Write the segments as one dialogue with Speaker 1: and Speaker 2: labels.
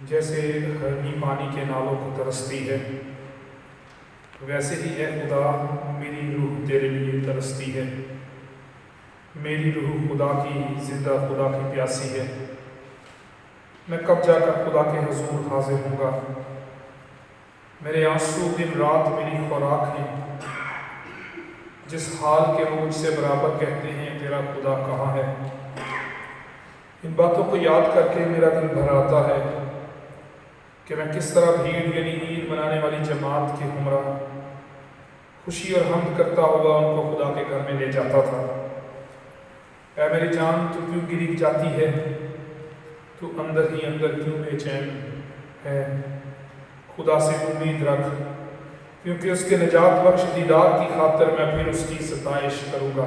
Speaker 1: جیسے ہرنی پانی کے نالوں کو ترستی ہے، ویسے ہی اے خدا میری روح تیرے لیے ترستی ہے۔ میری روح خدا کی، زندہ خدا کی پیاسی ہے۔ میں کب جا کر خدا کے حضور حاضر ہوں گا؟ میرے آنسو دن رات میری خوراک ہیں، جس حال کے وہ مجھ سے برابر کہتے ہیں تیرا خدا کہاں ہے۔ ان باتوں کو یاد کر کے میرا دل بھر آتا ہے کہ میں کس طرح بھیڑ یعنی عید منانے والی جماعت کے ہمراہ خوشی اور حمد کرتا ہوا ان کو خدا کے گھر میں لے جاتا تھا۔ اے میری جان تو کیوں گری جاتی ہے؟ تو اندر ہی اندر کیوں بے چین ہے؟ خدا سے امید رکھ، کیونکہ اس کے نجات بخش دیدار کی خاطر میں پھر اس کی ستائش کروں گا۔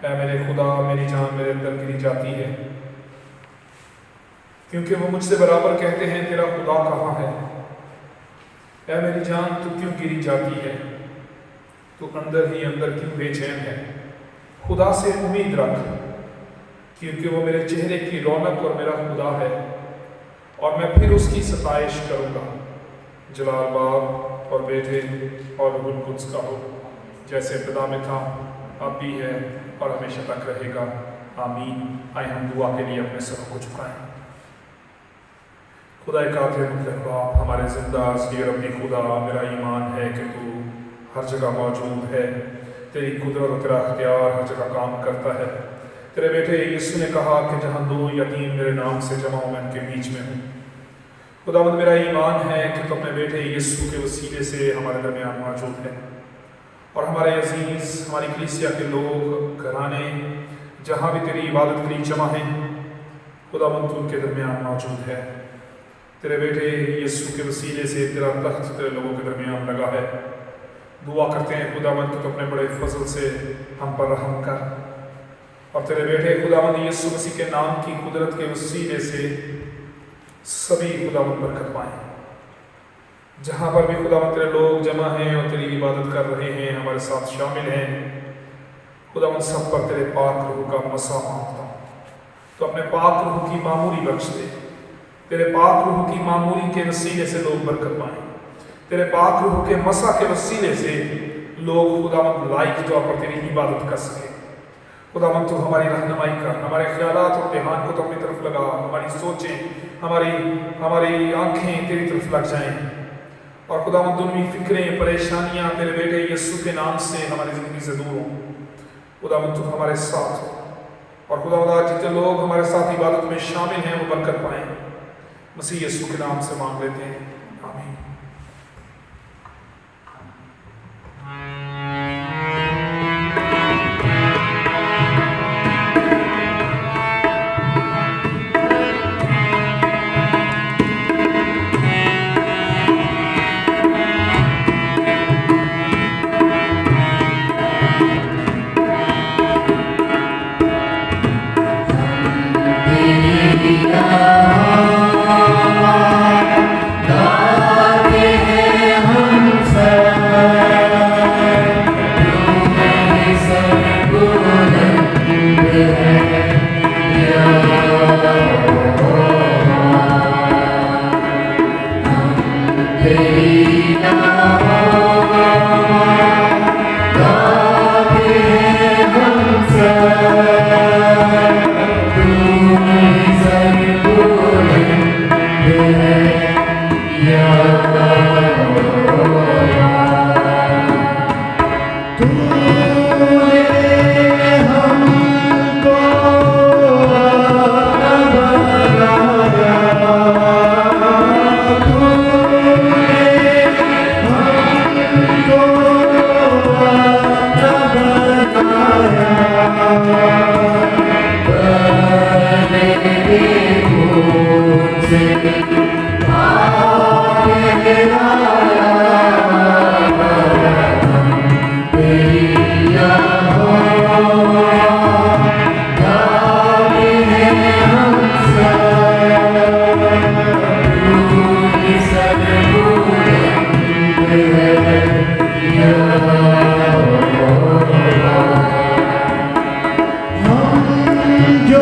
Speaker 1: اے میرے خدا میری جان میرے اندر گری جاتی ہے، کیونکہ وہ مجھ سے برابر کہتے ہیں تیرا خدا کہاں ہے۔ اے میری جان تو کیوں گری جاتی ہے؟ تو اندر ہی اندر کیوں بے چین ہے؟ خدا سے امید رکھ، کیونکہ وہ میرے چہرے کی رونق اور میرا خدا ہے، اور میں پھر اس کی ستائش کروں گا۔ جلال باپ اور بیٹے اور روح القدس کا ہو، جیسے ابتدا میں تھا اب بھی ہے اور ہمیشہ تک رہے گا، آمین۔ آئے ہم دعا کے لیے اپنے سروں کو جھکائیں۔ خدا قادر مطلق باپ، ہمارے زندہ اصلی ربی خدا، میرا ایمان ہے کہ تو ہر جگہ موجود ہے، تیری قدرت و تیرا اختیار ہر جگہ کام کرتا ہے۔ تیرے بیٹے یسوع نے کہا کہ جہاں دو یا تین میرے نام سے جمع ہوں میں ان کے بیچ میں ہوں۔ خداوند میرا ایمان ہے کہ تو اپنے بیٹے یسوع کے وسیلے سے ہمارے درمیان موجود ہے، اور ہمارے عزیز ہماری کلیسیا کے لوگ گھرانے جہاں بھی تیری عبادت کے لیے جمع ہیں، خداوند تو ان کے درمیان موجود ہے۔ تیرے بیٹے یسوع کے وسیلے سے تیرا تخت تیرے لوگوں کے درمیان لگا ہے۔ دعا کرتے ہیں خداوند کہ تو اپنے بڑے فضل سے ہم پر رحم کر، اور تیرے بیٹے خداوند یسوع مسیح کے نام کی قدرت کے وسیلے سے سبھی خداوند برکت پائیں۔ جہاں پر بھی خداوند تیرے لوگ جمع ہیں اور تیری عبادت کر رہے ہیں، ہمارے ساتھ شامل ہیں، خداوند سب پر تیرے پاک روح کا مسا مانگتا ہوں۔ تو اپنے پاک روح کی معمولی بخش دے، تیرے پاک روح کی معمولی کے وسیلے سے لوگ برکت پائیں، تیرے پاک روح کے مسا کے وسیلے سے لوگ خداوند لائق طور پر تیری عبادت کر سکے۔ خداوند تو ہماری رہنمائی کر، ہمارے خیالات اور دھیان کو تو اپنی طرف لگا، ہماری سوچیں ہماری آنکھیں تیری طرف لگ جائیں، اور خداوند دنوی فکریں پریشانیاں تیرے بیٹے یسوع کے نام سے ہماری زندگی سے دور ہوں۔ خداوند تو ہمارے ساتھ ہو، اور خداوند آج جتنے لوگ ہمارے ساتھ عبادت میں شامل ہیں وہ برکت پائیں، مسیح یسوع کے نام سے مانگ لیتے ہیں، آمین۔
Speaker 2: جو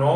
Speaker 1: 9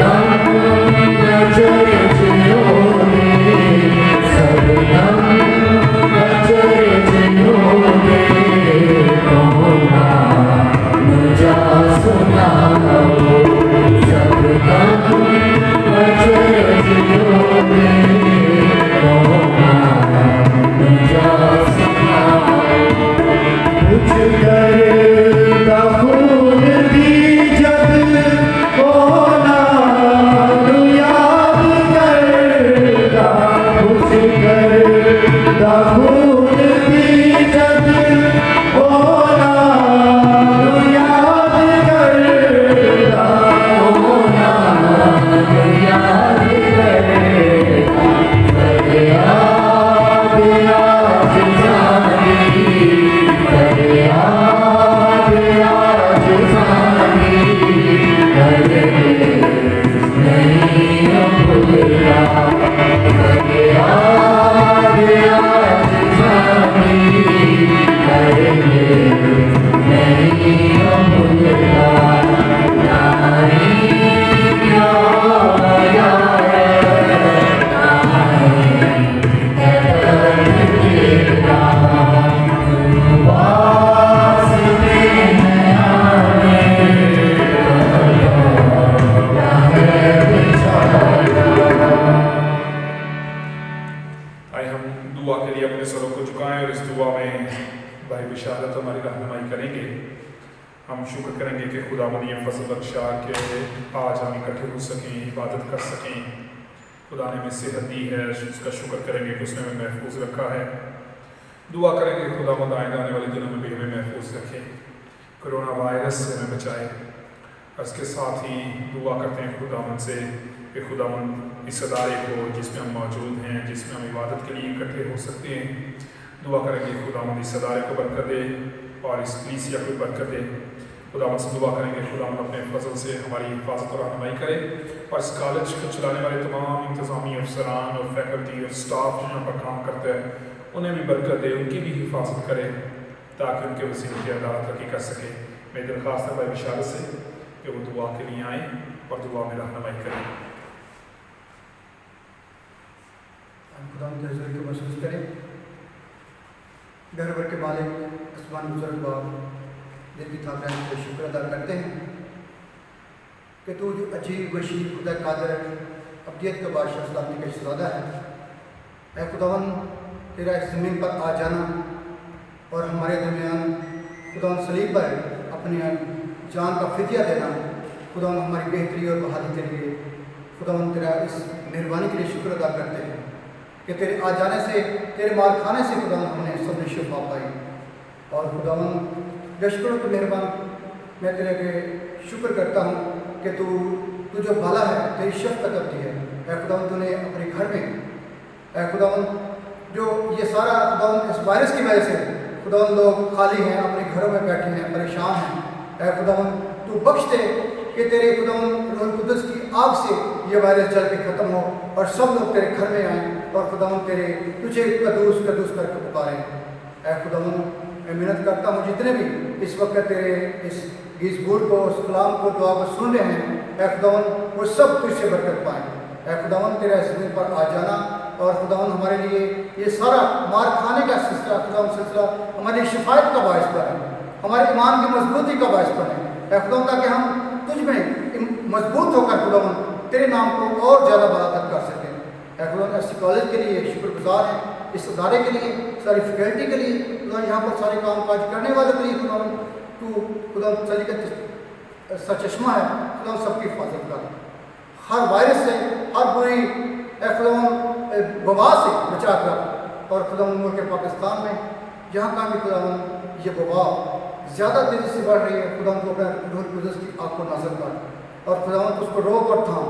Speaker 2: Come
Speaker 1: شکر کریں گے کہ خداوند یہ فضل بخشا کہ آج ہم اکٹھے ہو سکیں، عبادت کر سکیں۔ خدا نے ہمیں صحت دی ہے، اس کا شکر کریں گے کہ اس نے ہمیں محفوظ رکھا ہے۔ دعا کریں گے خداوند آئندہ آنے والے دنوں میں بھی ہمیں محفوظ رکھے، کرونا وائرس سے ہمیں بچائے۔ اس کے ساتھ ہی دعا کرتے ہیں خداوند سے کہ خداوند اس ادارے کو جس میں ہم موجود ہیں، جس میں ہم عبادت کے لیے اکٹھے ہو سکتے ہیں، دعا کریں گے خداوند اس ادارے کو برکت دے اور اس کلیسیا کو برکت دے۔ خداوند سے دعا کریں گے خداوند اپنے فضل سے ہماری حفاظت اور رہنمائی کرے، اور اس کالج کو چلانے والے تمام انتظامی افسران اور فیکلٹی اور اسٹاف جو یہاں پر کام کرتے ہیں انہیں بھی برکت دے، ان کی بھی حفاظت کرے تاکہ ان کے وسیلے کی عدالت ترقی کر سکے۔ میری درخواست ہے بھائی بشارت سے کہ وہ دعا کے لیے آئیں اور دعا میں رہنمائی کریں۔
Speaker 2: خدا کے حضور کو محسوس کریں۔ گھر بھر کے مالک آسمان بزرگ باپ دل کی تھاپیاں کو شکر ادا کرتے ہیں کہ تو جو عجیب وسیع خدا قادر ابدیت کا بادشاہ سلامتی کا شہزادہ ہے، اے خداوند تیرا اس زمین پر آ جانا اور ہمارے درمیان خداوند صلیب پر اپنی جان کا فدیہ دینا، خداوند ہماری بہتری اور بحالی کے لیے خداوند تیرا اس مہربانی کے لیے شکر ادا کرتے ہیں کہ تیرے آ جانے سے، تیرے مال کھانے سے خداوند ہم نے سب نے شفا پائی۔ اور خداوند لشکروں کے مہربان میں تیرے کے شکر کرتا ہوں کہ تو جو بھلا ہے تیری شفقت ابدی ہے۔ اے خداوند تو نے اپنے گھر میں، اے خداوند جو یہ سارا خداوند اس وائرس کی وجہ سے خداوند لوگ خالی ہیں، اپنے گھروں میں بیٹھے ہیں، پریشان ہیں، اے خداوند تو بخش دے کہ تیرے خداوند روح القدس کی آگ سے یہ وائرس جل کے ختم ہو اور سب لوگ تیرے گھر میں آئیں اور خداوند تجھے قدوس قدوس کر کے پکاریں۔ اے خداوند میں محنت کرتا ہوں جتنے بھی اس وقت تیرے اس گیز بور کو، اس کلام کو، دعا کو سن رہے ہیں، اے خداوند وہ سب تجھ سے برکت پائیں۔ اے خداوند تیرا اس زمین پر آ جانا اور خداوند ہمارے لیے یہ سارا مار کھانے کا سلسلہ، خداوند سلسلہ ہماری شفایت کا باعث بنے، ہمارے ایمان کی مضبوطی کا باعث بنے۔ اے خداوند تاکہ ہم تجھ میں مضبوط ہو کر خداوند تیرے نام کو اور زیادہ بڑھاکر کر سکیں۔ اے خداوند ایس کالج کے لیے شکر گزار ہیں، اس ادارے کے لیے، ساری فیکلٹی کے لیے، خداوند یہاں پر سارے کام کاج کرنے والوں کے لیے خداوند تو خداوند سلیقت سچشمہ ہے، خداوند سب کی حفاظت کر، ہر وائرس سے، ہر بری اے خداوند وبا سے بچا کر، اور خداوند ملک پاکستان میں جہاں کہیں بھی خداوند یہ وبا زیادہ تیزی سے بڑھ رہی ہے، خداوند کو اپنے روح القدس کی آگ کو نازل کر اور خداوند اس کو روک اور تھام،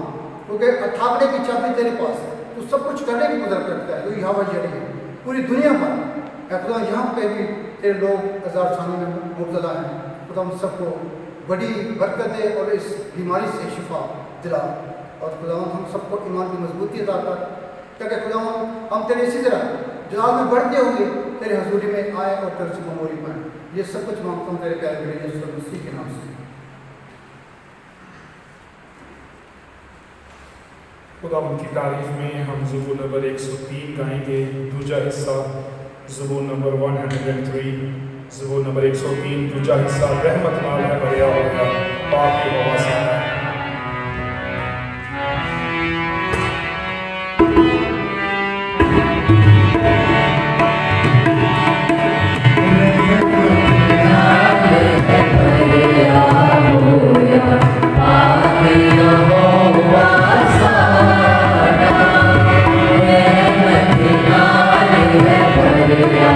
Speaker 2: کیونکہ ٹھاکنے کی چابی تیرے پاس ہے، تو سب کچھ کرنے کی قدرت رکھتا ہے، تو یہ ہوا جاری ہے پوری دنیا پر۔ اے خداوند یہاں پہ بھی تیرے لوگ ہزار ثانی میں مبتلا ہیں، خداوند سب کو بڑی برکت دے اور اس بیماری سے شفا دلا، اور خداوند ہم سب کو ایمان کی مضبوطی عطا کر تاکہ خداوند ہم تیرے اسی طرح جلال میں بڑھتے ہوئے تیرے حضوری میں آئیں اور تیرے سے معمولی پائیں۔ یہ سب کچھ مانگتا ہوں تیرے پیارے بیٹے یسوع مسیح کے نام سے۔
Speaker 1: خداوند کی تعریف میں ہم زبور نمبر 103 گائیں گے، دوسرا حصہ زبور نمبر 103، زبور نمبر 103 دوسرا حصہ، رحمت نال ہے بھریا ہوگا پاک کی ہوا سے۔
Speaker 3: Yeah.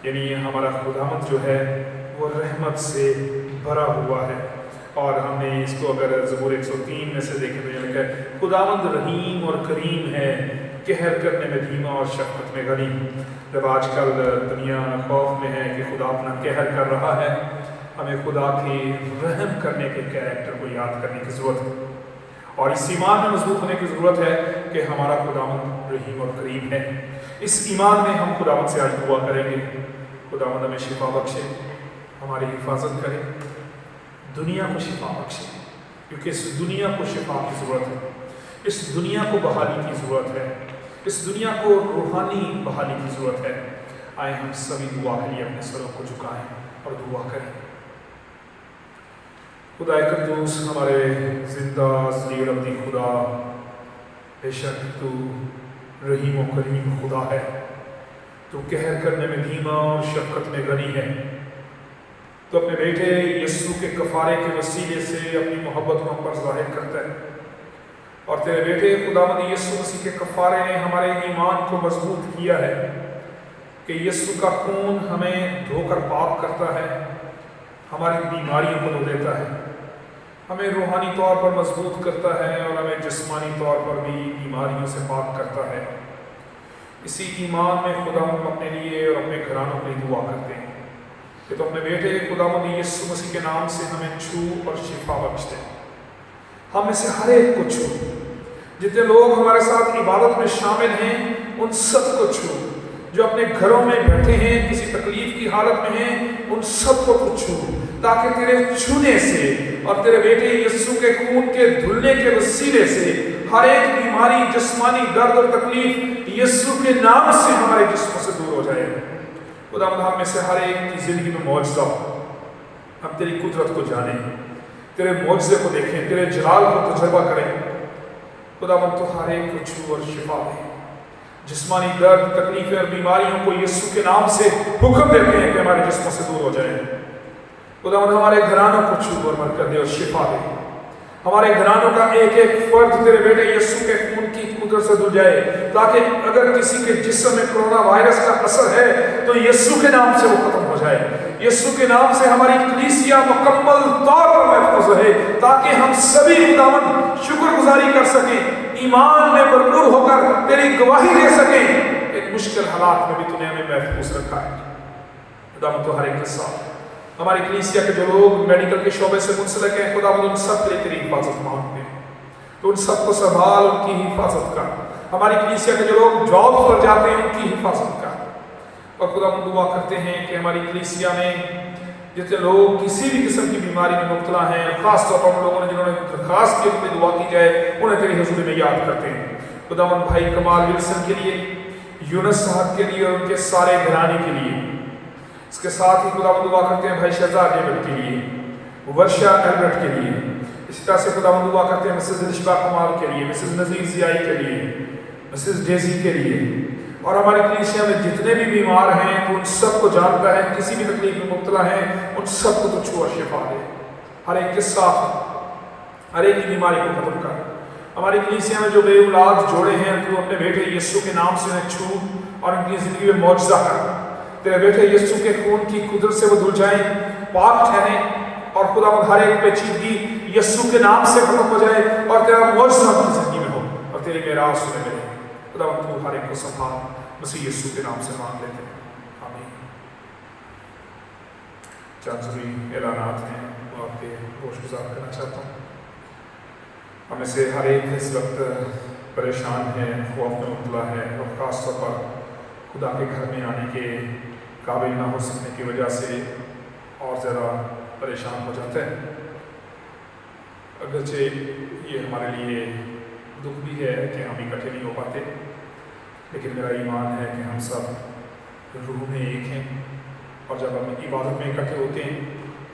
Speaker 1: یعنی ہمارا خداوند جو ہے وہ رحمت سے بھرا ہوا ہے، اور ہم نے اس کو اگر زبور 103 میں سے دیکھیں تو یہ لکھا ہے خداوند رحیم اور کریم ہے، قہر کرنے میں دھیما اور شفقت میں غنی۔ جب آج کل دنیا خوف میں ہے کہ خدا اپنا قہر کر رہا ہے، ہمیں خدا کے رحم کرنے کے کیریکٹر کو یاد کرنے کی ضرورت ہے، اور اس ایمان میں مضبوط ہونے کی ضرورت ہے کہ ہمارا خداوند رحیم اور کریم ہے۔ اس ایمان میں ہم خداوند سے آج دعا کریں گے، خداوند ہمیں شفا بخشے، ہماری حفاظت کرے، دنیا کو شفا بخشے، کیونکہ اس دنیا کو شفا کی ضرورت ہے، اس دنیا کو بحالی کی ضرورت ہے، اس دنیا کو روحانی بحالی کی ضرورت ہے۔ آئے ہم سبھی دعا کے لیے اپنے سروں کو جھکائیں اور دعا کریں۔ خدا قدوس، ہمارے زندہ ذلیل ابدی خدا، بے شک تو رحیم و کریم خدا ہے، تو قہر کرنے میں دھیما اور شفقت میں غنی ہے۔ تو اپنے بیٹے یسوع کے کفارے کے وسیلے سے اپنی محبت کو ہم پر ظاہر کرتا ہے، اور تیرے بیٹے خداوند یسوع مسیح کے کفارے نے ہمارے ایمان کو مضبوط کیا ہے کہ یسوع کا خون ہمیں دھو کر پاک کرتا ہے، ہماری بیماریوں کو دھو دیتا ہے، ہمیں روحانی طور پر مضبوط کرتا ہے، اور ہمیں جسمانی طور پر بھی بیماریوں سے پاک کرتا ہے۔ اسی ایمان میں خداوند اپنے لیے اور اپنے گھرانوں کے لیے دعا کرتے ہیں کہ تو اپنے بیٹے خداوند یسوع مسیح کے نام سے ہمیں چھو اور شفا بخش دیں۔ ہم میں سے ہر ایک کو چھو، جتنے لوگ ہمارے ساتھ عبادت میں شامل ہیں ان سب کو چھو، جو اپنے گھروں میں بیٹھے ہیں کسی تکلیف کی حالت میں ہیں ان سب کو تو چھو، تاکہ تیرے چھونے سے اور تیرے بیٹے یسوع کے خون کے دھلنے کے وسیلے سے ہر ایک بیماری، جسمانی درد اور تکلیف یسوع کے نام سے ہمارے جسموں سے دور ہو جائے۔ خداوند ہم میں سے ہر ایک کی زندگی میں معجزہ ہو، ہم تیری قدرت کو جانیں، تیرے معجزے کو دیکھیں، تیرے جلال کو تجربہ کریں۔ خداوند تو ہر ایک کو چھو اور شفا دے۔ جسمانی درد، تکلیفیں اور بیماریوں کو یسوع کے نام سے حکم دیتے ہیں کہ ہمارے جسموں سے دور ہو جائیں۔ خداوند ہمارے گھرانوں کو چھو اور برکت دے اور شفا دے۔ ہمارے گھرانوں کا ایک ایک فرد تیرے بیٹے یسوع کے خون کی قدرت سے دھل جائے، تاکہ اگر کسی کے جسم میں کرونا وائرس کا اثر ہے تو یسوع کے نام سے وہ ختم ہو جائے۔ یسوع کے نام سے ہماری کلیسیا مکمل طور پر محفوظ رہے، تاکہ ہم سبھی خداوند شکر گزاری کر سکیں، ایمان میں بھرپور ہو کر تیری گواہی دے سکیں۔ ایک مشکل حالات میں بھی تو نے ہمیں محفوظ رکھا ہے۔ خداوند تو ہر ایک کے ساتھ ہماری کلیسیا کے جو لوگ میڈیکل کے شعبے سے منسلک ہیں، خداوند ان سب کے لیے تیری حفاظت مانگتے ہیں، تو ان سب کو سنبھال، ان کی حفاظت کر۔ ہماری کلیسیا کے جو لوگ جاب پر جاتے ہیں ان کی حفاظت کر، اور خداوند دعا کرتے ہیں کہ ہماری کلیسیا میں جتنے لوگ کسی بھی قسم کی بیماری میں مبتلا ہیں، خاص طور پر ان لوگوں نے جنہوں نے درخواست کی ان پہ دعا کی جائے، انہیں تیری حضور میں یاد کرتے ہیں۔ خداوند بھائی کمال ولسن کے لیے، یونس صاحب کے لیے اور ان کے سارے گھرانے کے لیے، اس کے ساتھ ہی خداوند دعا کرتے ہیں بھائی شہزاد ڈیوڈ کے لیے، ورشا ایلبرٹ کے لیے، اسی طرح سے خداوند دعا کرتے ہیں مسز رشبہ کمال کے لیے، مسز نذیر ضیائی کے لیے، مسز ڈیزی کے لیے، اور ہماری کلیسیا میں جتنے بھی بیمار ہیں تو ان سب کو جانتا ہے، کسی بھی تکلیف میں مبتلا ہیں ان سب کو تو چھو اور شفا دے۔ ہر ایک کے ساتھ ہر ایک کی بیماری کو ختم کر۔ ہماری کلیسیا میں جو بے اولاد جوڑے ہیں تو اپنے بیٹے یسوع کے نام سے انہیں چھو اور ان کی زندگی میں معجزہ کر۔ تیرے بیٹے یسوع کے خون کی قدرت سے وہ دھل جائیں، پاک ٹھہریں، اور خداوند ہر ایک پیچیدگی یسوع کے نام سے ختم ہو جائے اور تیرا معجزہ ان کی زندگی میں ہو اور تیری میراث انہیں ملے۔ خداوند تو ہر ایک کو سنبھال، مسیح یسوع کے نام سے مانگ لیتے ہیں، آمین۔ چند ضروری اعلانات ہیں وہ آپ کے گوش گزار کرنا چاہتا ہوں۔ ہمیں سے ہر ایک اس وقت پریشان ہے، خوف میں مبتلا ہے، اور خاص طور پر خدا کے گھر میں آنے کے قابل نہ ہو سکنے کی وجہ سے اور زیادہ پریشان ہو جاتا ہے۔ اگرچہ یہ ہمارے لیے دکھ بھی ہے کہ ہم اکٹھے نہیں ہو پاتے، لیکن میرا ایمان ہے کہ ہم سب روح میں ایک ہیں، اور جب ہم عبادت میں اکٹھے ہوتے ہیں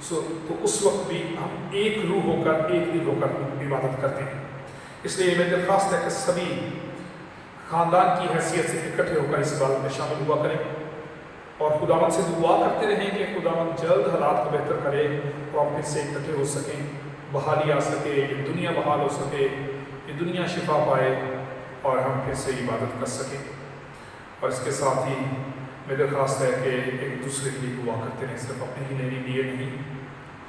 Speaker 1: تو اس وقت بھی ہم ایک روح ہو کر، ایک دل ہو کر عبادت کرتے ہیں۔ اس لیے میری درخواست ہے کہ سبھی خاندان کی حیثیت سے اکٹھے ہو کر اس عبادت میں شامل ہوا کریں، اور خداوند سے دعا کرتے رہیں کہ خداوند جلد حالات کو بہتر کرے اور ہم پھر سے اکٹھے ہو سکیں، بحالی آ سکے، یہ دنیا بحال ہو سکے، یہ دنیا شفا پائے اور ہم پھر سے عبادت کر سکیں۔ اور اس کے ساتھ ہی میری درخواست ہے کہ ایک دوسرے کے لیے دعا کرتے رہیں، صرف اپنے ہی لیے نہیں،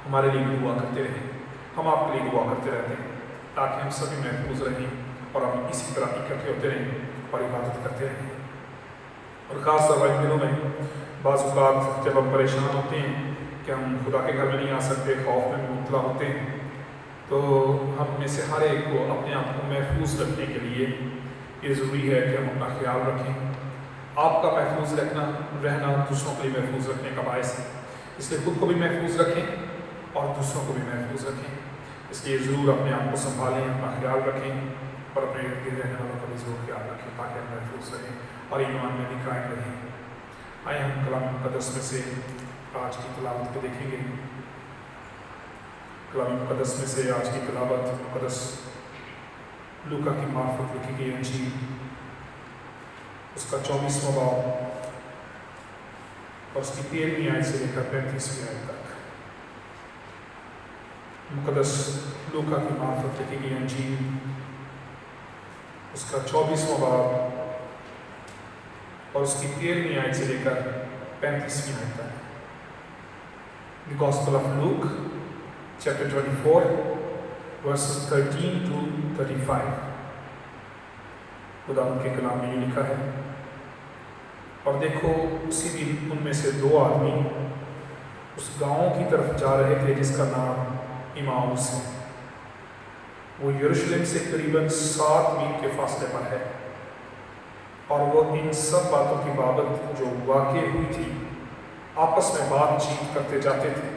Speaker 1: ہمارے لیے بھی دعا کرتے رہیں۔ ہم آپ کے لیے دعا کرتے رہتے ہیں تاکہ ہم سبھی محفوظ رہیں اور ہم اسی طرح اکٹھے ہوتے رہیں اور عبادت کرتے رہیں۔ اور خاص طور پر ان دنوں میں بعض اوقات جب ہم پریشان ہوتے ہیں کہ ہم خدا کے گھر میں نہیں آ سکتے، خوف میں مبتلا ہوتے ہیں، تو ہم میں سے ہر ایک کو اپنے آپ کو محفوظ رکھنے کے لیے یہ ضروری ہے کہ ہم اپنا خیال رکھیں۔ آپ کا محفوظ رہنا دوسروں کے لیے محفوظ رکھنے کا باعث ہے، اس لیے خود کو بھی محفوظ رکھیں اور دوسروں کو بھی محفوظ رکھیں۔ اس لیے ضرور اپنے آپ کو سنبھالیں، اپنا خیال رکھیں اور اپنے ارد گرد رہنے والوں کا بھی ضرور خیال رکھیں تاکہ ہم محفوظ رہیں اور ایمان میں بھی قائم رہیں۔ آئے ہم کلام مقدس میں سے آج کی تلاوت کو دیکھیں گے۔ کلام مقدس میں سے آج کی تلاوت مقدس لوکا کی معرفت لکھی گئی انجیل اس کا 24واں باب اور اس کی 13ویں آیت سے لے کر 35ویں آیت تک۔ مقدس لوکا کی معرفت لکھی گئی انجیل اس کا 24واں باب اور اس کی 13ویں آیت سے لے کر 35ویں آیت تک۔ The Gospel of Luke, chapter 24, verses 13 to 35۔ خدا ان کے کلام میں یہ لکھا ہے، اور دیکھو اسی دن ان میں سے 2 آدمی اس گاؤں کی طرف جا رہے تھے جس کا نام ایماؤس ہے۔ وہ یروشلم سے قریباً 7 میل کے فاصلے پر ہے، اور وہ ان سب باتوں کی بابت جو واقع ہوئی تھی آپس میں بات چیت کرتے جاتے تھے۔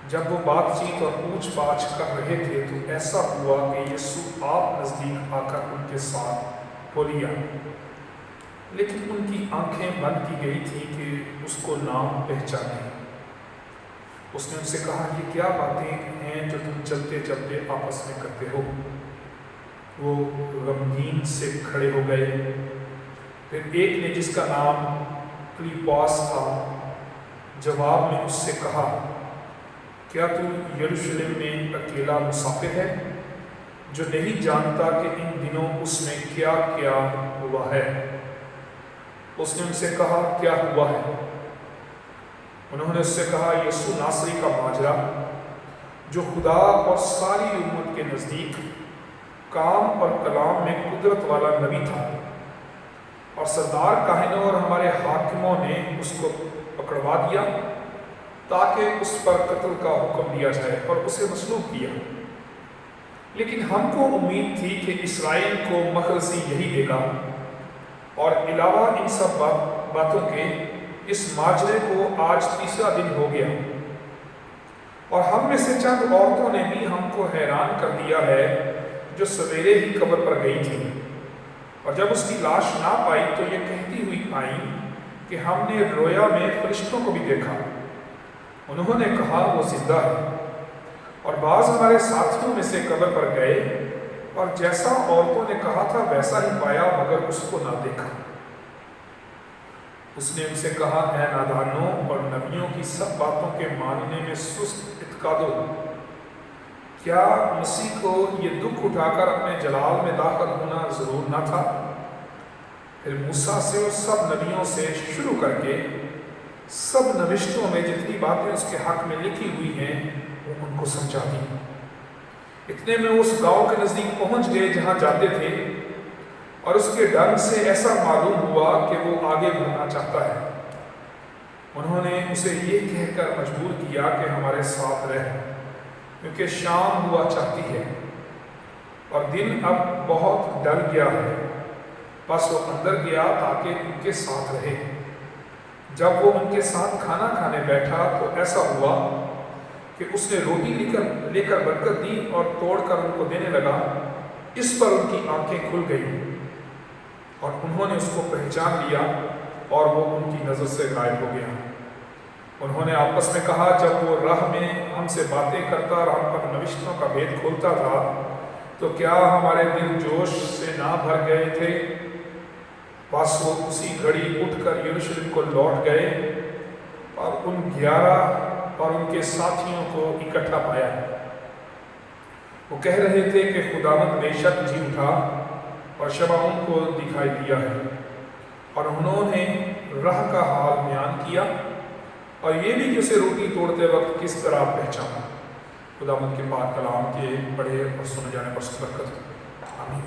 Speaker 1: جب وہ بات چیت اور پوچھ پاچھ کر رہے تھے تو ایسا ہوا کہ یسوع آپ نزدیک آ کر ان کے ساتھ ہو لیا، لیکن ان کی آنکھیں بند کی گئی تھی کہ اس کو نام پہچانے۔ اس نے ان سے کہا، یہ کیا باتیں ہیں جو تم چلتے چلتے آپس میں کرتے ہو؟ وہ غمگین سے کھڑے ہو گئے۔ پھر ایک نے جس کا نام کلیپاس تھا جواب میں اس سے کہا، کیا تو یروشلم میں اکیلا مسافر ہے جو نہیں جانتا کہ ان دنوں اس میں کیا کیا ہوا ہے؟ اس نے ان سے کہا، کیا ہوا ہے؟ انہوں نے اس سے کہا، یسوع ناصری کا ماجرا جو خدا اور ساری امت کے نزدیک کام اور کلام میں قدرت والا نبی تھا، اور سردار کاہنوں اور ہمارے حاکموں نے اس کو پکڑوا دیا تاکہ اس پر قتل کا حکم دیا جائے اور اسے مصلوب کیا۔ لیکن ہم کو امید تھی کہ اسرائیل کو مخلصی یہی دے گا، اور علاوہ ان سب باتوں کے اس ماجرے کو آج 3 دن ہو گیا، اور ہم میں سے چند عورتوں نے بھی ہم کو حیران کر دیا ہے جو سویرے ہی قبر پر گئی تھی، اور جب اس کی لاش نہ پائی تو یہ کہتی ہوئی آئیں کہ ہم نے رویا میں فرشتوں کو بھی دیکھا۔ انہوں نے کہا، وہ زندہ ہے۔ اور بعض ہمارے ساتھیوں میں سے قبر پر گئے اور جیسا عورتوں نے کہا تھا ویسا ہی پایا، مگر اس کو نہ دیکھا۔ اس نے ان سے کہا، اے نادانوں اور نبیوں کی سب باتوں کے ماننے میں سست اعتقادو، کیا مسیح کو یہ دکھ اٹھا کر اپنے جلال میں داخل ہونا ضرور نہ تھا؟ پھر موسیٰ سے اور سب نبیوں سے شروع کر کے سب نوشتوں میں جتنی باتیں اس کے حق میں لکھی ہوئی ہیں وہ ان کو سمجھا دی۔ اتنے میں اس گاؤں کے نزدیک پہنچ گئے جہاں جاتے تھے، اور اس کے ڈنگ سے ایسا معلوم ہوا کہ وہ آگے بڑھنا چاہتا ہے۔ انہوں نے اسے یہ کہہ کر مجبور کیا کہ ہمارے ساتھ رہ، کیونکہ شام ہوا چاہتی ہے اور دن اب بہت ڈل گیا ہے۔ بس وہ اندر گیا تاکہ ان کے ساتھ رہے۔ جب وہ ان کے ساتھ کھانا کھانے بیٹھا تو ایسا ہوا کہ اس نے روٹی لے کر برکت دی اور توڑ کر ان کو دینے لگا۔ اس پر ان کی آنکھیں کھل گئیں اور انہوں نے اس کو پہچان لیا، اور وہ ان کی نظر سے غائب ہو گیا۔ انہوں نے آپس میں کہا، جب وہ راہ میں ہم سے باتیں کرتا اور ہم پر نوشتوں کا بھید کھولتا تھا تو کیا ہمارے دل جوش سے نہ بھر گئے تھے؟ بس وہ اسی گھڑی اٹھ کر یروشلم کو لوٹ گئے اور ان 11 اور ان کے ساتھیوں کو اکٹھا پایا۔ وہ کہہ رہے تھے کہ خداوند بے شک جی اٹھا اور شمعون کو دکھائی دیا ہے، اور انہوں نے راہ کا حال بیان کیا اور یہ بھی کہ اسے روٹی توڑتے وقت کس طرح پہچانا۔ خداوند کے پاک کلام کے پڑھے اور سنے جانے پر برکت ہو، آمین۔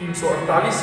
Speaker 1: 348।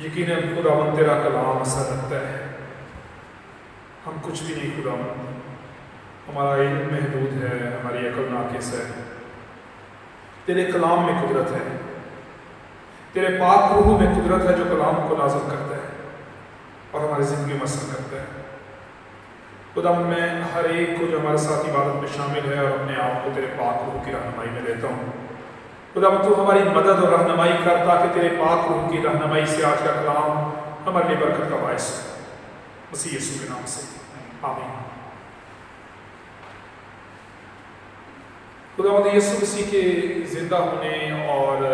Speaker 1: یقیناً خداوند تیرا کلام اثر رکھتا ہے. ہم کچھ بھی نہیں خداوند، ہمارا علم محدود ہے، ہماری عقل ناقص ہے. تیرے کلام میں قدرت ہے، تیرے پاک روح میں قدرت ہے جو کلام کو نازل کرتا ہے اور ہماری زندگی میں اثر کرتا ہے. خداوند میں ہر ایک کو جو ہمارے ساتھ عبادت میں شامل ہے اور اپنے آپ کو تیرے پاک روح کی رہنمائی میں دیتا ہوں. خداوند تو ہماری مدد اور رہنمائی کر تاکہ تیرے پاک روح کی رہنمائی سے آج کا کلام ہمارے لیے برکت کا باعث ہو. مسیح یسوع کے نام سے آمین. خداوند یسوع مسیح کے زندہ ہونے اور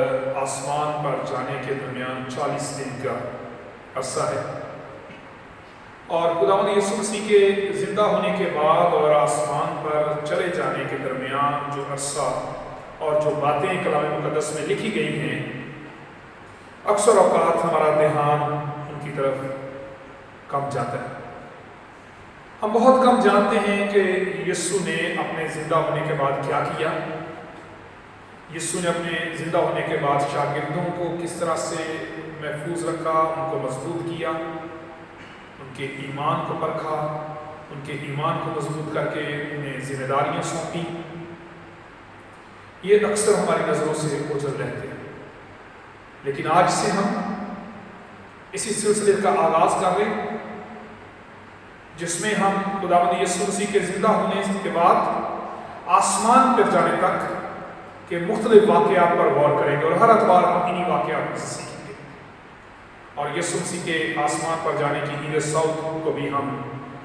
Speaker 1: آسمان پر جانے کے درمیان 40 دن کا عرصہ ہے، اور خداوند یسوع مسیح کے زندہ ہونے کے بعد اور آسمان پر چلے جانے کے درمیان جو عرصہ اور جو باتیں کلام مقدس میں لکھی گئی ہیں، اکثر اوقات ہمارا دھیان ان کی طرف کم جاتا ہے. ہم بہت کم جانتے ہیں کہ یسوع نے اپنے زندہ ہونے کے بعد کیا کیا. یسوع نے اپنے زندہ ہونے کے بعد شاگردوں کو کس طرح سے محفوظ رکھا، ان کو مضبوط کیا، ان کے ایمان کو پرکھا، ان کے ایمان کو مضبوط کر کے انہیں ذمہ داریاں سونپی. یہ اکثر ہماری نظروں سے اوجھل رہتے ہیں، لیکن آج سے ہم اسی سلسلے کا آغاز کر رہے ہیں جس میں ہم خداوند یسوع مسیح کے زندہ ہونے کے بعد آسمان پر جانے تک کے مختلف واقعات پر غور کریں گے، اور ہر اتوار ہم انہی واقعات میں سے سیکھیں گے. اور یسوع مسیح کے آسمان پر جانے کی عید سعود کو بھی ہم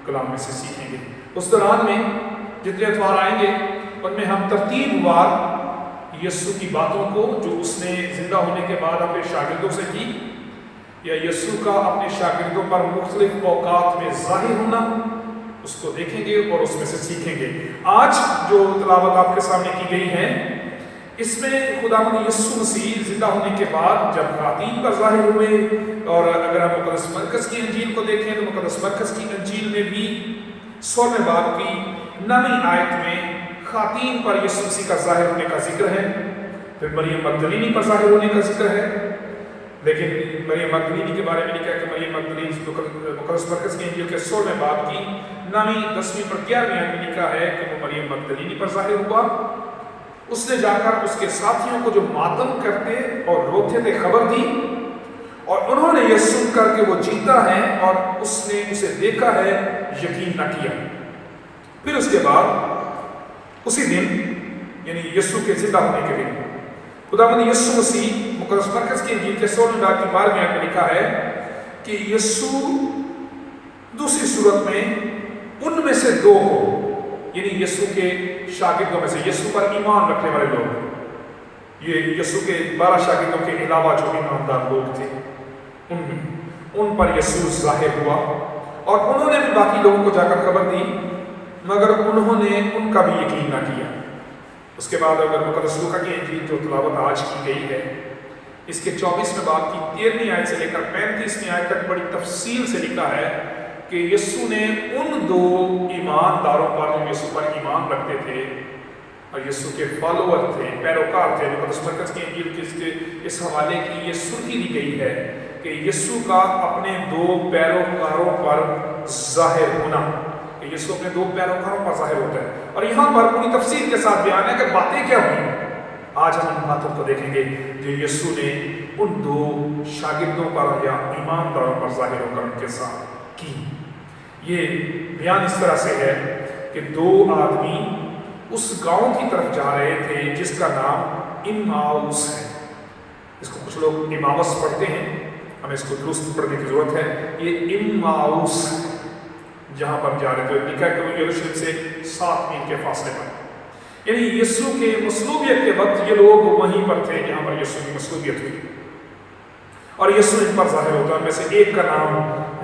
Speaker 1: کلام میں سے سیکھیں گے. اس دوران میں جتنے اتوار آئیں گے ان میں ہم ترتیب وار یسوع کی باتوں کو جو اس نے زندہ ہونے کے بعد اپنے شاگردوں سے کی، یا یسوع کا اپنے شاگردوں پر مختلف اوقات میں ظاہر ہونا، اس کو دیکھیں گے اور اس میں سے سیکھیں گے. آج جو تلاوت آپ کے سامنے کی گئی ہے، اس میں خداوند یسوع مسیح زندہ ہونے کے بعد جب خواتین پر ظاہر ہوئے، اور اگر ہم مقدس مرکز کی انجیل کو دیکھیں تو مقدس مرکز کی انجیل میں بھی 16 باب کی 9 آیت میں خواتین پر یسوع مسیح کا ظاہر ہونے کا ذکر ہے. پھر مریم مگدلینی پر ظاہر ہونے کا ذکر ہے، لیکن مریم مگدلینی کے بارے میں لکھا ہے کہ مریم مگدلینی مقدس مرکز کی انجیل کے 16 باب کی 9، 10 پر 11 آیت میں لکھا ہے کہ وہ مریم مگدلینی پر ظاہر ہوا. اس نے جا کر اس کے ساتھیوں کو جو ماتم کرتے اور روتے تھے خبر دی، اور انہوں نے یہ سن کر کہ وہ جیتا ہے اور اس نے اسے دیکھا ہے یقین نہ کیا. پھر اس کے بعد اسی دن یعنی یسوع کے زندہ ہونے کے دن خداوند یسوع مسیح مقدس مرکز کی انجیل کے 16 باب کی 12 آیت میں لکھا ہے کہ یسوع دوسری صورت میں ان میں سے 2 کو، یعنی یسوع کے شاگردوں میں سے، یسوع پر ایمان رکھنے والے لوگ، یہ یسوع کے 12 شاگردوں کے علاوہ جو ایماندار لوگ تھے، ان پر یسوع ظاہر ہوا، اور انہوں نے بھی باقی لوگوں کو جا کر خبر دی، مگر انہوں نے ان کا بھی یقین نہ کیا. اس کے بعد اگر مقدس لوکا کی انجیل جو تلاوت آج کی گئی ہے، اس کے 24 باب کی 13 آیت سے لے کر 35 آیت تک بڑی تفصیل سے لکھا ہے کہ یسوع نے ان 2 ایمانداروں پر جو یسوع پر ایمان رکھتے تھے اور یسوع کے فالوور تھے، پیروکار تھے. مقدس مرکز کی انجیل کے اس حوالے کی یہ سرخی دی گئی ہے کہ یسوع کا اپنے 2 پیروکاروں پر ظاہر ہونا، کہ یسوع اپنے 2 پیروکاروں پر ظاہر ہوتا ہے. اور یہاں پر پوری تفصیل کے ساتھ بیان ہے کہ باتیں کیا ہوئی. آج ہم ان باتوں کو دیکھیں گے جو یسوع نے ان 2 شاگردوں پر یا ایمانداروں پر ظاہر ہو کر ان کے ساتھ کی. یہ بیان اس طرح سے ہے کہ 2 آدمی اس گاؤں کی طرف جا رہے تھے جس کا نام اماؤس ہے. اس کو کچھ لوگ اماؤس پڑھتے ہیں، ہمیں اس کو درست پڑھنے کی ضرورت ہے. یہ اماؤس جہاں پر جا رہے تھے، لکھا ہے کہ وہ یروشلم سے 7 میل کے فاصلے پر، یعنی یسوع کے مصلوبیت کے وقت یہ لوگ وہیں پر تھے جہاں پر یسوع کی مصلوبیت ہوئی، اور یسوع ان پر ظاہر ہوتا ہے. ان میں سے ایک کا نام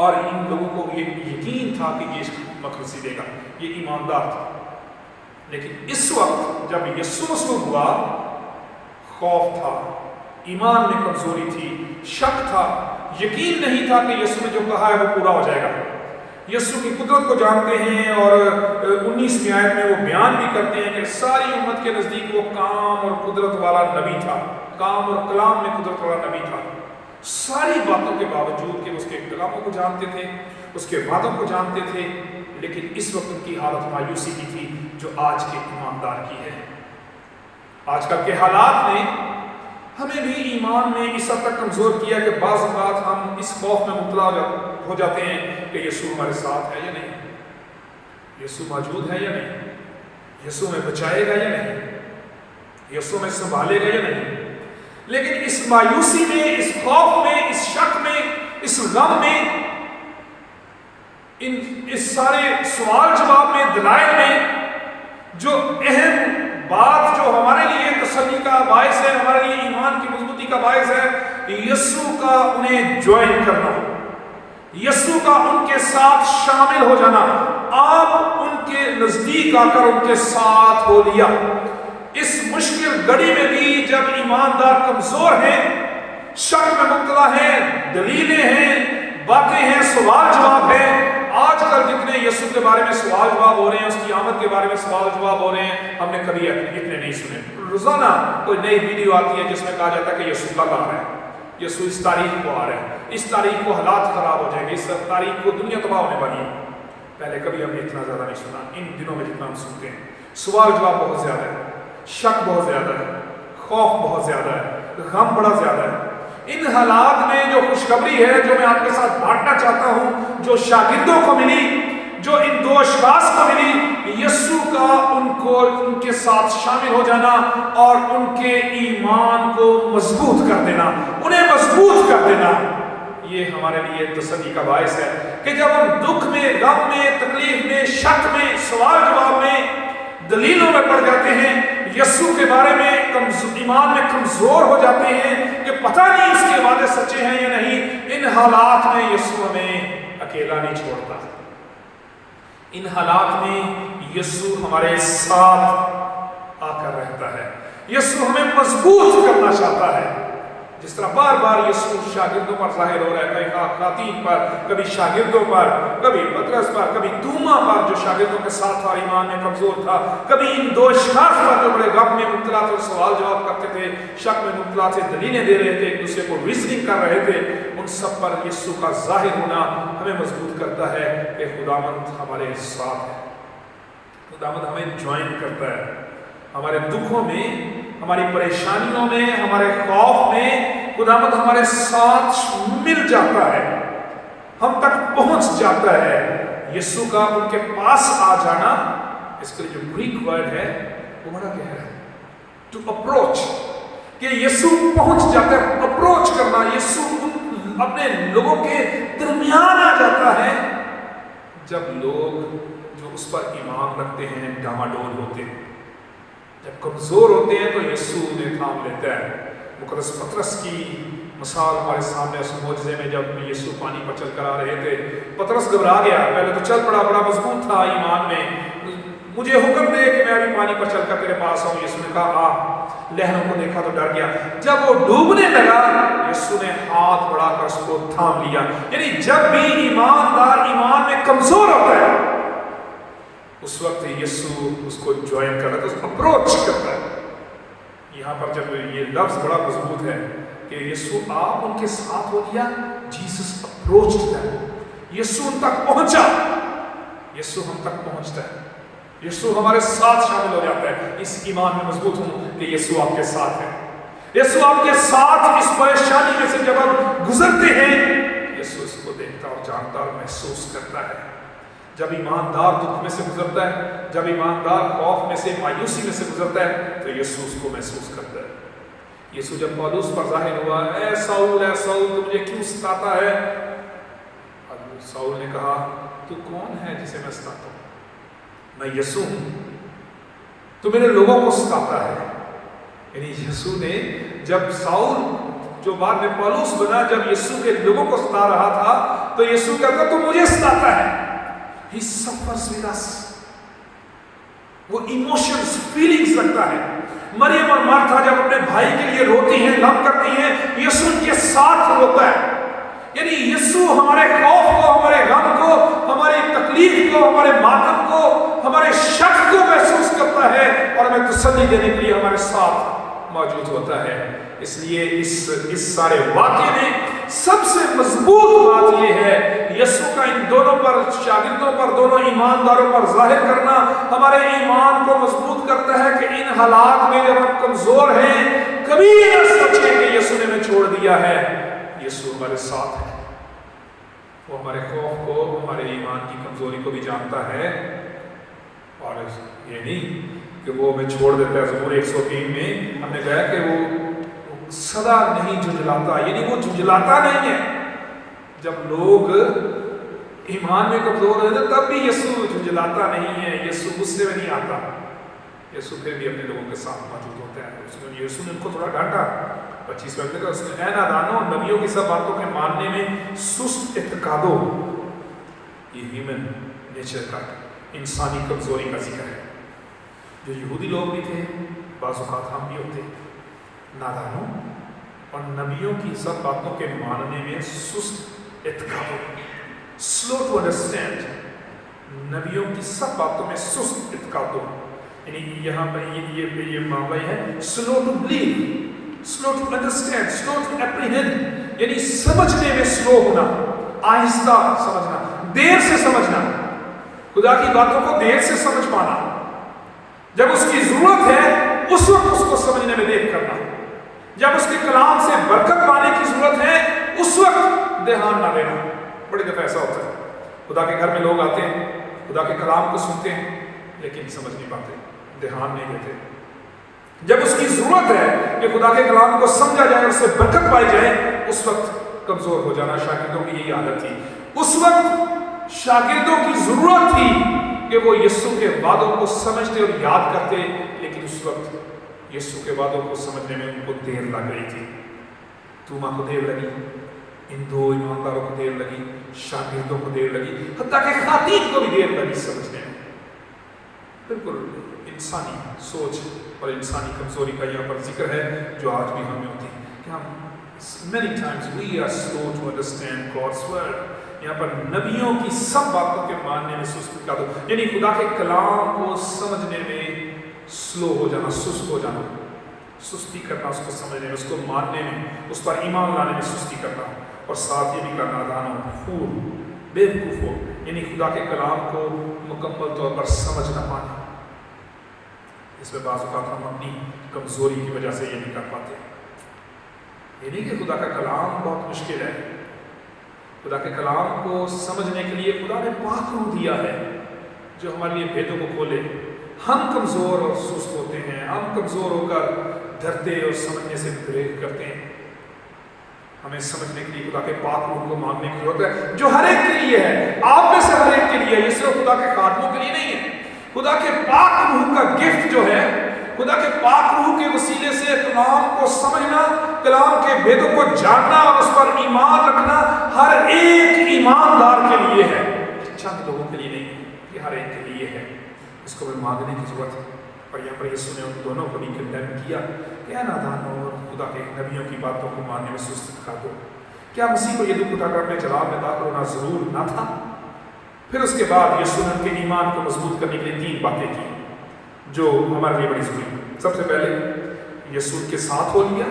Speaker 1: اور ان لوگوں کو یہ یقین تھا کہ یہ مخلصی دے گا، یہ ایماندار تھا۔ لیکن اس وقت جب یسوع مسلم ہوا، خوف تھا، ایمان میں کمزوری تھی، شک تھا، یقین نہیں تھا کہ یسوع نے جو کہا ہے وہ پورا ہو جائے گا۔ یسوع کی قدرت کو جانتے ہیں، اور 19ویں آیت میں وہ بیان بھی کرتے ہیں کہ ساری امت کے نزدیک وہ کام اور قدرت والا نبی تھا، کام اور کلام میں قدرت والا نبی تھا۔ ساری باتوں کے باوجود کہ اس کے کلاموں کو جانتے تھے، اس کے وعدوں کو جانتے تھے، لیکن اس وقت ان کی حالت مایوسی کی تھی جو آج کے ایماندار کی ہے۔ آج کل کے حالات نے ہمیں بھی ایمان میں اس حد تک کمزور کیا کہ بعض اوقات ہم اس خوف میں مبتلا ہو جاتے ہیں کہ یسوع ہمارے ساتھ ہے یا نہیں، یسوع موجود ہے یا نہیں، یسوع میں بچائے گا یا نہیں، یسوع میں سنبھالے گا یا نہیں۔ لیکن اس مایوسی میں، اس خوف میں، اس شک میں، اس غم میں، اس سارے سوال جواب میں، دلائل میں، جو اہم بات جو ہمارے لیے تسلی کا باعث ہے، ہمارے لیے ایمان کی مضبوطی کا باعث ہے، یسوع کا انہیں جوائن کرنا، یسوع کا ان کے ساتھ شامل ہو جانا۔ آپ ان کے نزدیک آ کر ان کے ساتھ ہو لیا۔ اس مشکل گھڑی میں بھی جب ایماندار کمزور ہیں، شک میں مبتلا ہیں، دلیلیں ہیں، باتیں ہیں، سوال جواب ہیں۔ آج کل جتنے یسوع کے بارے میں سوال جواب ہو رہے ہیں، اس کی آمد کے بارے میں سوال جواب ہو رہے ہیں، ہم نے کبھی اتنے نہیں سنے۔ روزانہ کوئی نئی ویڈیو آتی ہے جس میں کہا جاتا ہے کہ یسوع کل آ رہا ہے، یسوع اس تاریخ کو آ رہا ہے، اس تاریخ کو حالات خراب ہو جائیں گے، اس تاریخ کو دنیا تباہ ہونے والی ہے۔ پہلے کبھی ہم نے اتنا زیادہ نہیں سنا، ان دنوں میں جتنا ہم سنتے ہیں۔ سوال جواب بہت زیادہ ہے، شک بہت زیادہ ہے، خوف بہت زیادہ ہے، غم بڑا زیادہ ہے۔ ان حالات میں جو خوشخبری ہے جو میں آپ کے ساتھ بانٹنا چاہتا ہوں، جو شاگردوں کو ملی، جو ان دو اشخاص کو ملی، یسوع کا ان کے ساتھ شامل ہو جانا اور ان کے ایمان کو مضبوط کر دینا، انہیں مضبوط کر دینا، یہ ہمارے لیے تسلی کا باعث ہے کہ جب ہم دکھ میں، غم میں، تکلیف میں، شک میں، سوال جواب میں، دلیلوں میں پڑ جاتے ہیں، یسوع کے بارے میں ایمان میں کمزور ہو جاتے ہیں کہ پتہ نہیں اس کے وعدے سچے ہیں یا نہیں، ان حالات میں یسوع ہمیں اکیلا نہیں چھوڑتا۔ ان حالات میں یسوع ہمارے ساتھ آ کر رہتا ہے، یسوع ہمیں مضبوط کرنا چاہتا ہے۔ جس طرح بار بار یسوع شاگردوں پر ظاہر ہو رہا ہے، کبھی خواتین پر، کبھی شاگردوں پر، کبھی پطرس پر، کبھی توما پر جو شاگردوں کے ساتھ تھا، ایمان میں کمزور تھا، کبھی ان دو اشخاص پر جو بڑے غم میں مبتلا تھے، سوال جواب کرتے تھے، شک میں مبتلا تھے، دلیلیں دے رہے تھے، ایک دوسرے کو ریزننگ کر رہے تھے۔ ان سب پر یسوع کا ظاہر ہونا ہمیں مضبوط کرتا ہے کہ خداوند ہمارے ساتھ ہے، خداوند ہمیں جوائن کرتا ہے، ہمارے دکھوں میں، ہماری پریشانیوں میں، ہمارے خوف میں خداوند ہمارے ساتھ مل جاتا ہے، ہم تک پہنچ جاتا ہے۔ یسوع کا ان کے پاس آ جانا، اس کے لیے جو گریک ورڈ ہے وہ بڑا گہرا ہے، ٹو اپروچ، کہ یسوع پہنچ جاتا ہے، اپروچ کرنا، یسوع اپنے لوگوں کے درمیان آ جاتا ہے جب لوگ جو اس پر ایمان رکھتے ہیں ڈاماڈول ہوتے ہیں، جب کمزور ہوتے ہیں تو یسوع انہیں تھام لیتا ہے۔ مقدس پطرس کی مثال ہمارے سامنے اس معجزے میں جب یسوع پانی پر چل کر آ رہے تھے، پطرس گھبرا گیا، پہلے تو چل پڑا، بڑا مضبوط تھا ایمان میں، مجھے حکم دے کہ میں ابھی پانی پر چل کر تیرے پاس آؤں۔ یسوع نے کہا آ، لہروں کو دیکھا تو ڈر گیا، جب وہ ڈوبنے لگا یسوع نے ہاتھ بڑھا کر اس کو تھام لیا۔ یعنی جب بھی ایماندار ایمان میں کمزور ہوتا ہے اس وقت یسوع اس کو جوائن کر رہا ہے، اپروچ کرتا ہے۔ یہاں پر جب یہ لفظ بڑا مضبوط ہے کہ یسوع آپ ان کے ساتھ ہو لیا، جیسس اپروچڈ them، یسوع ان تک پہنچا، یسوع ہم تک پہنچتا ہے، یسوع ہمارے ساتھ شامل ہو جاتا ہے۔ اس ایمان میں مضبوط ہوں کہ یسوع آپ کے ساتھ ہے، یسوع آپ کے ساتھ اس پریشانی میں سے جب ہم گزرتے ہیں، یسوع اس کو دیکھتا اور جانتا اور محسوس کرتا ہے۔ جب ایماندار دکھ میں سے گزرتا ہے، جب ایماندار خوف میں سے، مایوسی میں سے گزرتا ہے تو یسوع اس کو محسوس کرتا ہے۔ یسوع جب پولس پر ظاہر ہوا، اے ساؤل تو مجھے کیوں ستاتا ہے؟ ساؤل نے کہا تو کون ہے جسے میں ستاتا ہوں؟ میں یسوع ہوں، تو میرے لوگوں کو ستاتا ہے۔ یعنی یسوع نے جب ساؤل جو بعد میں پولس بنا، جب یسوع کے لوگوں کو ستا رہا تھا تو یسوع کہتا تو مجھے ستاتا ہے. He suffers with us. وہ ایموشنز، فیلنگز رکھتا ہے. مریم اور مارتھا جب اپنے بھائی کے لیے روتی ہیں، غم کرتی ہیں، یسوع ان کے ساتھ روتا ہے. یعنی یسوع ہمارے خوف کو، ہمارے غم کو، ہماری تکلیف کو، ہمارے ماتم کو، ہمارے شک کو محسوس کرتا ہے اور ہمیں تسلی دینے کے لیے ہمارے ساتھ موجود ہوتا ہے. اس لیے اس سارے واقعے میں سب سے مضبوط بات یہ ہے، یسوع کا ان دونوں پر، شاگردوں پر، دونوں ایمانداروں پر ظاہر کرنا ہمارے ایمان کو مضبوط کرتا ہے کہ ان حالات میں جب ہم کمزور ہیں، کبھی نہ سوچیں کہ یسوع نے ہمیں چھوڑ دیا ہے. یسوع ہمارے ساتھ ہے. وہ ہمارے خوف کو، ہمارے ایمان کی کمزوری کو بھی جانتا ہے. اور یہ نہیں کہ وہ ہمیں چھوڑ دیتا ہے. زبور 103 میں ہم نے کہا کہ وہ سدا نہیں جھنجھلاتا، یعنی وہ جھنجھلاتا نہیں ہے. جب لوگ ایمان میں کمزور ہوتے ہیں تب بھی یسوع جھنجھلاتا نہیں ہے، یسوع غصے میں نہیں آتا. یسوع پھر بھی اپنے لوگوں کے ساتھ موجود ہوتا ہے. یسوع نے ان کو تھوڑا ڈانٹا 25 میں کہا، اس نے اے نادانو، نبیوں کی سب باتوں کے ماننے میں سست اعتقادو. یہ ہیومن نیچر کا، انسانی کمزوری کا ذکر ہے. جو یہودی لوگ بھی تھے، بعض اوقات ہم بھی ہوتے نادانوں، اور نبیوں کی سب باتوں کے ماننے میں سست اعتقاد، سلو ٹو انڈرسٹینڈ. نبیوں کی سب باتوں میں سست اعتقاد، یعنی یہاں پر یہ معاملہ ہے slow to believe, slow to understand, slow to apprehend, یعنی سمجھنے میں سلو ہونا، آہستہ سمجھنا، دیر سے سمجھنا. خدا کی باتوں کو دیر سے سمجھ پانا، جب اس کی ضرورت ہے اس وقت اس کو سمجھنے میں دیر کرنا، جب اس کے کلام سے برکت پانے کی ضرورت ہے اس وقت دھیان نہ دینا. بڑی دفعہ ایسا ہوتا ہے، خدا کے گھر میں لوگ آتے ہیں، خدا کے کلام کو سنتے ہیں لیکن سمجھ نہیں پاتے، دھیان نہیں دیتے. جب اس کی ضرورت ہے کہ خدا کے کلام کو سمجھا جائے، اس سے برکت پائی جائے، اس وقت کمزور ہو جانا. شاگردوں کی یہی عادت تھی. اس وقت شاگردوں کی ضرورت تھی کہ وہ یسوع کے وعدوں کو سمجھتے اور یاد کرتے، لیکن اس وقت یسوع کے وعدوں کو سمجھنے میں ان کو دیر لگ رہی تھی. توما کو دیر لگی، ان دو ایمانداروں کو دیر لگی، شاگردوں کو دیر لگی، حتیٰ کہ خواتین کو بھی دیر لگی سمجھنے میں. بالکل انسانی سوچ اور انسانی کمزوری کا یہاں پر ذکر ہے جو آج بھی ہمیں ہوتی ہے کہ ہم many times we are slow to understand God's word. یہاں پر نبیوں کی سب باتوں کے ماننے میں سست کا دو، یعنی خدا کے کلام کو سمجھنے میں سلو ہو جانا، سست ہو جانا، سستی کرنا اس کو سمجھنے میں، اس کو ماننے میں، اس پر ایمان لانے میں سستی کرنا. اور ساتھ یہ بھی کرنا نادان ہو، بے وقوف ہو، یعنی خدا کے کلام کو مکمل طور پر سمجھ نہ پانا. اس میں بعض اوقات ہم اپنی کمزوری کی وجہ سے یہ نہیں کر پاتے. یہ نہیں کہ خدا کا کلام بہت مشکل ہے. خدا کے کلام کو سمجھنے کے لیے خدا نے پاک روح دیا ہے جو ہمارے لیے بھیدوں کو کھولے. ہم کمزور اور سست ہوتے ہیں، ہم کمزور ہو کر ڈرتے اور سمجھنے سے گریز کرتے ہیں. ہمیں سمجھنے کے لیے خدا کے پاک روح کو مانگنے کی ضرورت ہے جو ہر ایک کے لیے ہے، آپ میں سے ہر ایک کے لیے ہے. یہ صرف خدا کے خادموں کے لیے نہیں ہے. خدا کے پاک روح کا گفٹ جو ہے، خدا کے پاک روح کے وسیلے سے کلام کو سمجھنا، کلام کے بھیدوں کو جاننا اور اس پر ایمان رکھنا ہر ایک ایماندار کے لیے ہے، چند لوگوں کے لیے نہیں ہے. یہ ہر ایک کے لیے ہے. اس کو بھی مانگنے کی ضرورت ہے. اور یہاں پر یسوع نے ان دونوں کو بھی کنڈیم کیا کہ اے نادانو اور خدا کے نبیوں کی باتوں کو ماننے میں سست دکھا دو. کیا مسیح کو یہ دکھ اٹھا کر اپنے جلال میں داخل ہونا ضرور نہ تھا؟ پھر اس کے بعد یسوع نے ان کے ایمان کو مضبوط کرنے کے لیے 3 باتیں کی جو ہمارے لیے بڑی ضروری. سب سے پہلے یسوع کے ساتھ ہو لیا،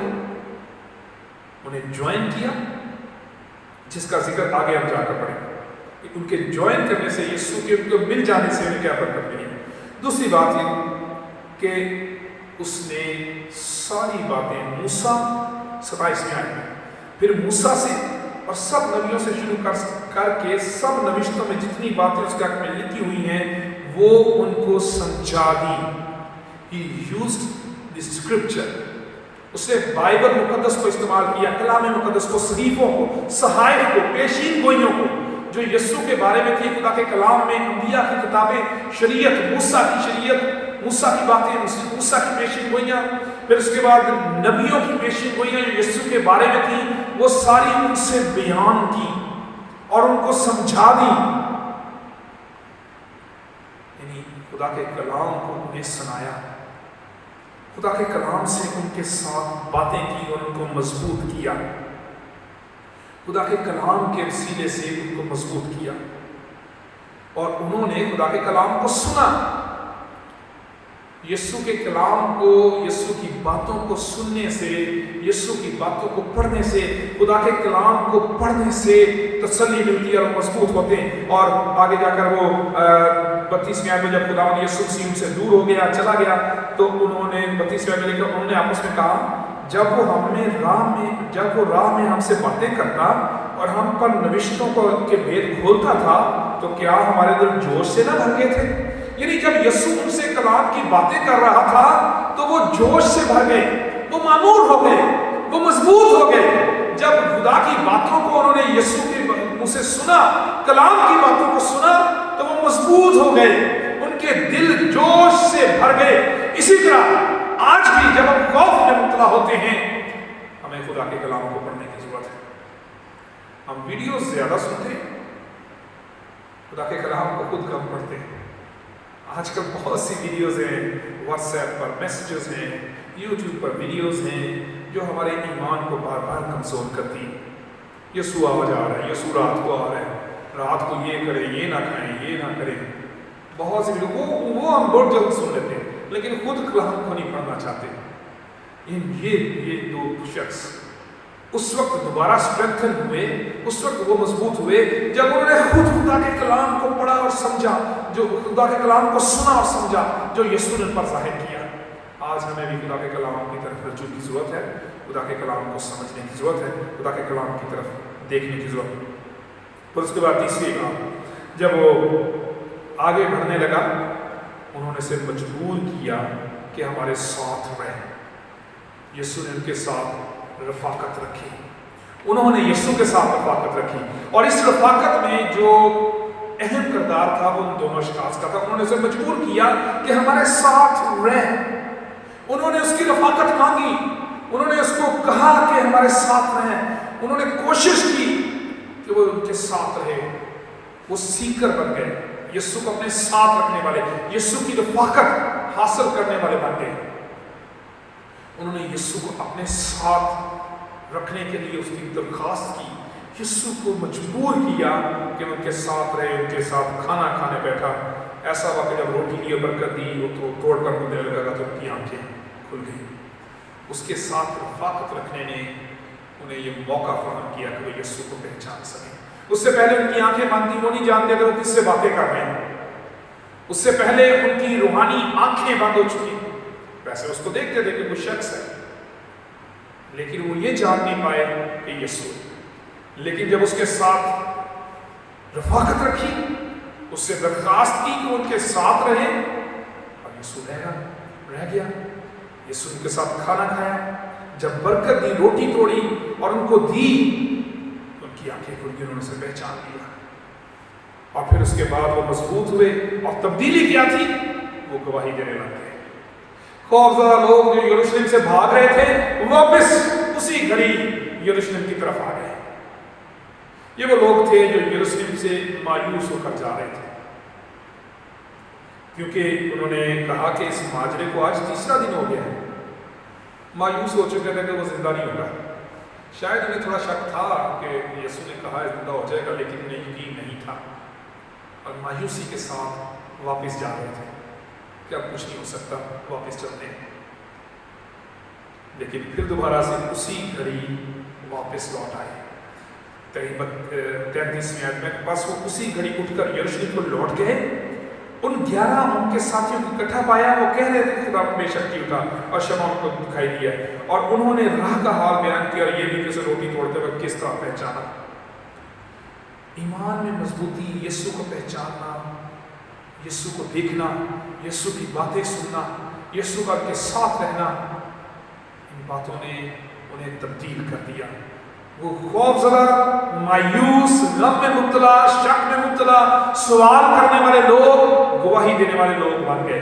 Speaker 1: انہیں جوائن کیا، جس کا ذکر آگے ہم جا کر پڑھیں. ان کے جوائن کرنے سے، یسوع کے ان کو مل جانے سے انہیں کیا برکت ملی. دوسری بات یہ کہ اس نے ساری باتیں موسیٰ 27 میں آئی، پھر موسیٰ سے اور سب نبیوں سے شروع کر کے سب نوشتوں میں جتنی باتیں اس کے حق میں لکھی ہوئی ہیں وہ ان کو سمجھا دی. He used the scripture. اس نے بائبل مقدس کو استعمال کیا، کلام مقدس کو، صحیفوں کو، صحائف کو، پیشین گوئیوں کو جو یسوع کے بارے میں تھی. خدا کے کلام میں انبیاء کی کتابیں، شریعت، موسیٰ کی شریعت، موسیٰ کی باتیں، موسیٰ کی پیشین گوئیاں، پھر اس کے بعد نبیوں کی پیشین گوئیاں جو یسوع کے بارے میں تھی وہ ساری ان سے بیان کی اور ان کو سمجھا دی، یعنی خدا کے کلام کو انہیں سنایا، خدا کے کلام سے ان کے ساتھ باتیں کی اور ان کو مضبوط کیا، خدا کے کلام کے وسیلے سے ان کو مضبوط کیا، اور انہوں نے خدا کے کلام کو سنا۔ یسوع کے کلام کو، یسوع کی باتوں کو سننے سے، یسوع کی باتوں کو پڑھنے سے، خدا کے کلام کو پڑھنے سے تسلی ملتی ہے اور مضبوط ہوتے ہیں۔ اور آگے جا کر وہ 32ویں آیت میں جب خدا یسوع مسیح ان سے دور ہو گیا، چلا گیا، تو انہوں نے 32ویں آیت میں لے کر انہوں نے آپس میں کہا، جب وہ راہ میں ہم سے باتیں کرتا اور ہم پر نوشتوں کے بھید کھولتا تھا تو کیا ہمارے دل جوش سے نہ بھر گئے تھے؟ یعنی جب یسوع ان سے کلام کی باتیں کر رہا تھا تو وہ جوش سے بھر گئے، وہ معمور ہو گئے، وہ مضبوط ہو گئے۔ جب خدا کی باتوں کو انہوں نے یسوع کے منہ سے سنا، کلام کی باتوں کو سنا، تو وہ مضبوط ہو گئے، ان کے دل جوش سے بھر گئے۔ اسی طرح آج بھی جب ہم خوف میں مبتلا ہوتے ہیں، ہمیں خدا کے کلام کو پڑھنے کی ضرورت ہے۔ ہم ویڈیوز زیادہ سنتے ہیں، خدا کے کلام کو خود کم پڑھتے ہیں۔ آج کل بہت سی ویڈیوز ہیں، واٹس ایپ پر میسیجز ہیں، یوٹیوب پر ویڈیوز ہیں جو ہمارے ایمان کو بار بار کمزور کرتی ہیں۔ یسوع آواز آ رہا ہے، یسوع رات کو آ رہا ہے، رات کو یہ کرے، یہ نہ کھائیں، یہ نہ کریں۔ بہت سے لوگ وہ ہم بہت جلد سن لیتے ہیں لیکن خود کلام کو نہیں پڑھنا چاہتے۔ یہ دو شخص اس وقت دوبارہ اسٹرینتھن ہوئے، اس وقت وہ مضبوط ہوئے جب انہوں نے خود خدا کے کلام کو پڑھا اور سمجھا، جو خدا کے کلام کو سنا اور سمجھا جو یسوع نے ان پر ظاہر کیا۔ آج ہمیں بھی خدا کے کلام کی طرف رجوع کی ضرورت ہے، خدا کے کلام کو سمجھنے کی ضرورت ہے، خدا کے کلام کی طرف دیکھنے کی ضرورت ہے۔ پھر اس کے بعد تیسری بات، جب وہ آگے بڑھنے لگا انہوں نے اسے مجبور کیا کہ ہمارے ساتھ رہیں۔ یسوع نے ان کے ساتھ رفاقت رکھی، انہوں نے یسوع کے ساتھ رفاقت رکھی، اور اس رفاقت میں جو اہم کردار تھا وہ ان دونوں اشخاص کا تھا۔ انہوں نے اسے مجبور کیا کہ ہمارے ساتھ رہیں، انہوں نے اس کی رفاقت مانگی، انہوں نے اس کو کہا کہ ہمارے ساتھ رہیں، انہوں نے کوشش کی کہ وہ ان کے ساتھ رہے، وہ سیکر بن گئے، یسوع کو اپنے ساتھ رکھنے والے، یسوع کی رفاقت حاصل کرنے والے بن گئے۔ انہوں نے یسوع کو اپنے ساتھ رکھنے کے لیے اس کی درخواست کی، یسوع کو مجبور کیا کہ ان کے ساتھ رہے، ان کے ساتھ کھانا کھانے بیٹھا۔ ایسا وقت جب روٹی لی اور برکت دی وہ تو توڑ کر مجھے لگا تو ان کی آنکھیں کھل گئی۔ اس کے ساتھ رفاقت رکھنے نے انہیں یہ موقع فراہم کیا کہ وہ یسوع کو پہچان سکیں۔ اس سے پہلے ان کی آنکھیں بند تھیں، وہ نہیں جانتے تھے وہ کس سے باتیں کر رہے ہیں۔ اس سے پہلے ان کی روحانی آنکھیں بند ہو چکی، ویسے اس کو دیکھتے تھے کہ وہ شخص ہے لیکن وہ یہ جان نہیں پائے کہ یسوع۔ لیکن جب اس کے ساتھ رفاقت رکھی، اس سے درخواست کی کہ ان کے ساتھ رہے، اور یسوع رہ گیا، یسوع ان کے ساتھ کھانا کھایا، جب برکت دی، روٹی توڑی اور ان کو دی، ان کی آنکھیں کھل گئی، انہوں نے اسے پہچان لیا۔ اور پھر اس کے بعد وہ مضبوط ہوئے، اور تبدیلی کیا تھی؟ وہ گواہی دینے لگ گئے۔ خوفزدہ لوگ جو یروشلم سے بھاگ رہے تھے واپس اسی گھڑی یروشلم کی طرف آ گئے۔ یہ وہ لوگ تھے جو یروشلم سے مایوس ہو کر جا رہے تھے، کیونکہ انہوں نے کہا کہ اس ماجرے کو آج تیسرا دن ہو گیا ہے۔ مایوس ہو چکے تھے کہ وہ زندہ نہیں ہوگا۔ شاید انہیں تھوڑا شک تھا کہ یسوع نے کہا زندہ ہو جائے گا، لیکن انہیں یقین نہیں تھا، اور مایوسی کے ساتھ واپس جا رہے تھے کہ اب کچھ نہیں ہو سکتا، واپس چلتے ہیں۔ لیکن پھر دوبارہ سے اسی گھڑی واپس لوٹ آئے۔ 33ویں آیت میں بس وہ اسی گھڑی اٹھ کر یروشلم کو لوٹ گئے۔ ان 11 ان کے ساتھیوں کو اکٹھا پایا، وہ کہہ رہے تھے خدا بے شک اٹھا، اور شمع ان کو دکھائی دیا، اور انہوں نے راہ کا حال بیان کیا، اور یہ بھی کہ اسے روٹی توڑتے وقت کس طرح پہچانا۔ ایمان میں مضبوطی، یسوع کو پہچاننا، یسوع کو دیکھنا، یسوع کی باتیں سننا، یسوع کا کے ساتھ رہنا، ان باتوں نے انہیں تبدیل کر دیا۔ وہ خوف زدہ، مایوس، غم میں مبتلا، شک میں مبتلا، سوال کرنے والے لوگ، گواہی دینے والے لوگ بن گئے۔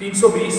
Speaker 1: 320,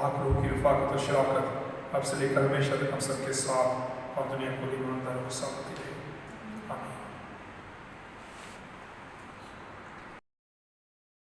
Speaker 1: پاک روح کی رفاقت و شراکت اب سے لے کر ہمیشہ تک ہم سب کے ساتھ اور دنیا کو ایمانداروں کے ساتھ